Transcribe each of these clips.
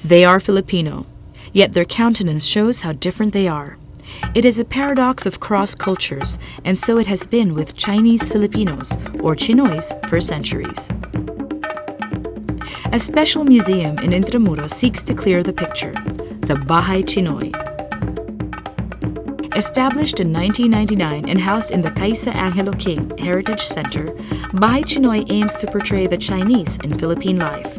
They are Filipino, yet their countenance shows how different they are. It is a paradox of cross cultures, and so it has been with Chinese Filipinos, or Tsinoys, for centuries. A special museum in Intramuros seeks to clear the picture, the Bahay Tsinoy. Established in 1999 and housed in the Kaisa Angelo King Heritage Center, Bahay Tsinoy aims to portray the Chinese in Philippine life.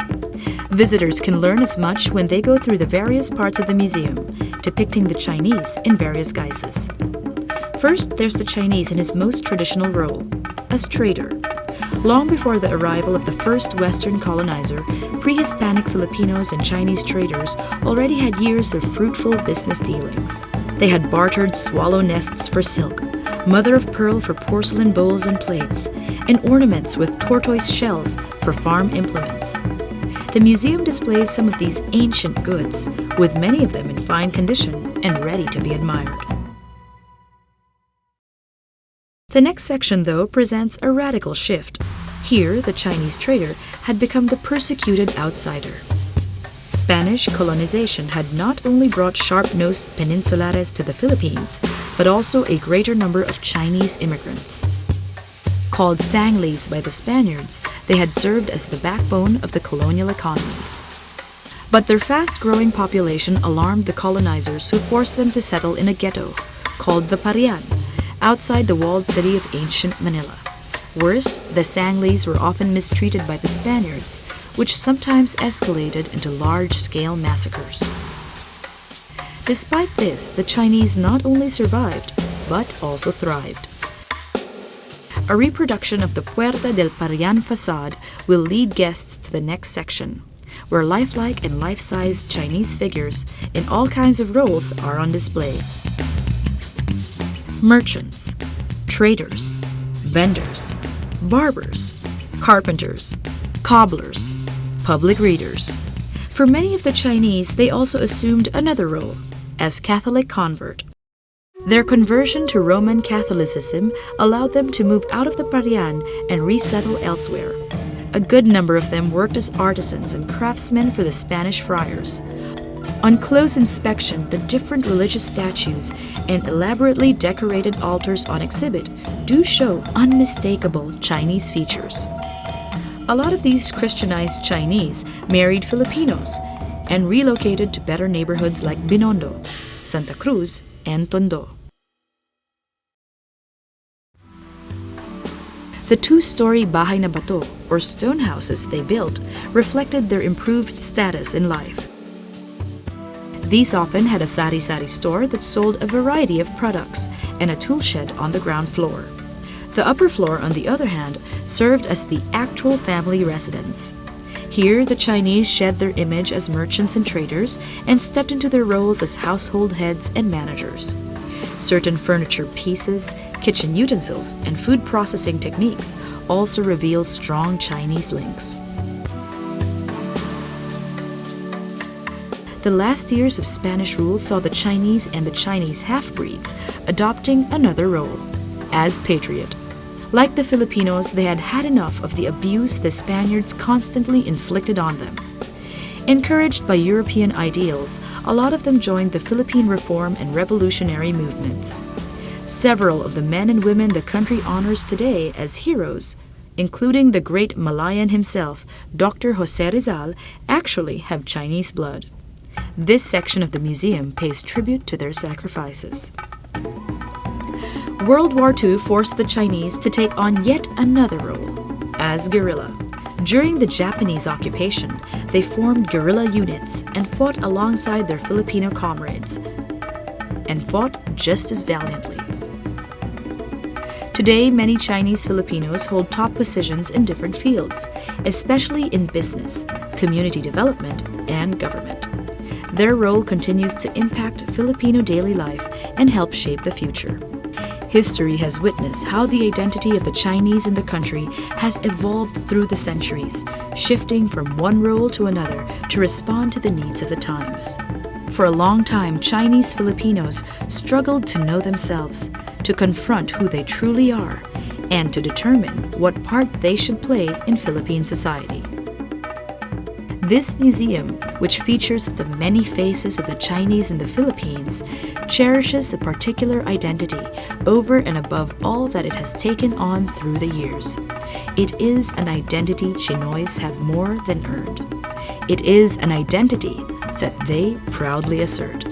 Visitors can learn as much when they go through the various parts of the museum, depicting the Chinese in various guises. First, there's the Chinese in his most traditional role, as trader. Long before the arrival of the first Western colonizer, pre-Hispanic Filipinos and Chinese traders already had years of fruitful business dealings. They had bartered swallow nests for silk, mother of pearl for porcelain bowls and plates, and ornaments with tortoise shells for farm implements. The museum displays some of these ancient goods, with many of them in fine condition and ready to be admired. The next section, though, presents a radical shift. Here, the Chinese trader had become the persecuted outsider. Spanish colonization had not only brought sharp-nosed peninsulares to the Philippines, but also a greater number of Chinese immigrants. Called Sanglis by the Spaniards, they had served as the backbone of the colonial economy. But their fast-growing population alarmed the colonizers, who forced them to settle in a ghetto, called the Parian, outside the walled city of ancient Manila. Worse, the Sanglis were often mistreated by the Spaniards, which sometimes escalated into large-scale massacres. Despite this, the Chinese not only survived, but also thrived. A reproduction of the Puerta del Parian facade will lead guests to the next section, where lifelike and life-size Chinese figures in all kinds of roles are on display. Merchants, traders, vendors, barbers, carpenters, cobblers, public readers. For many of the Chinese, they also assumed another role, as Catholic convert. Their conversion to Roman Catholicism allowed them to move out of the Parian and resettle elsewhere. A good number of them worked as artisans and craftsmen for the Spanish friars. On close inspection, the different religious statues and elaborately decorated altars on exhibit do show unmistakable Chinese features. A lot of these Christianized Chinese married Filipinos and relocated to better neighborhoods like Binondo, Santa Cruz, and Tondo. The two-story bahay na bato, or stone houses they built, reflected their improved status in life. These often had a sari-sari store that sold a variety of products and a tool shed on the ground floor. The upper floor, on the other hand, served as the actual family residence. Here, the Chinese shed their image as merchants and traders and stepped into their roles as household heads and managers. Certain furniture pieces, kitchen utensils, and food processing techniques also reveal strong Chinese links. The last years of Spanish rule saw the Chinese and the Chinese half-breeds adopting another role, as patriot. Like the Filipinos, they had had enough of the abuse the Spaniards constantly inflicted on them. Encouraged by European ideals, a lot of them joined the Philippine reform and revolutionary movements. Several of the men and women the country honors today as heroes, including the great Malayan himself, Dr. Jose Rizal, actually have Chinese blood. This section of the museum pays tribute to their sacrifices. World War II forced the Chinese to take on yet another role, as guerrilla. During the Japanese occupation, they formed guerrilla units and fought alongside their Filipino comrades, and fought just as valiantly. Today, many Chinese Filipinos hold top positions in different fields, especially in business, community development, and government. Their role continues to impact Filipino daily life and help shape the future. History has witnessed how the identity of the Chinese in the country has evolved through the centuries, shifting from one role to another to respond to the needs of the times. For a long time, Chinese Filipinos struggled to know themselves, to confront who they truly are, and to determine what part they should play in Philippine society. This museum, which features the many faces of the Chinese in the Philippines, cherishes a particular identity over and above all that it has taken on through the years. It is an identity Tsinoys have more than earned. It is an identity that they proudly assert.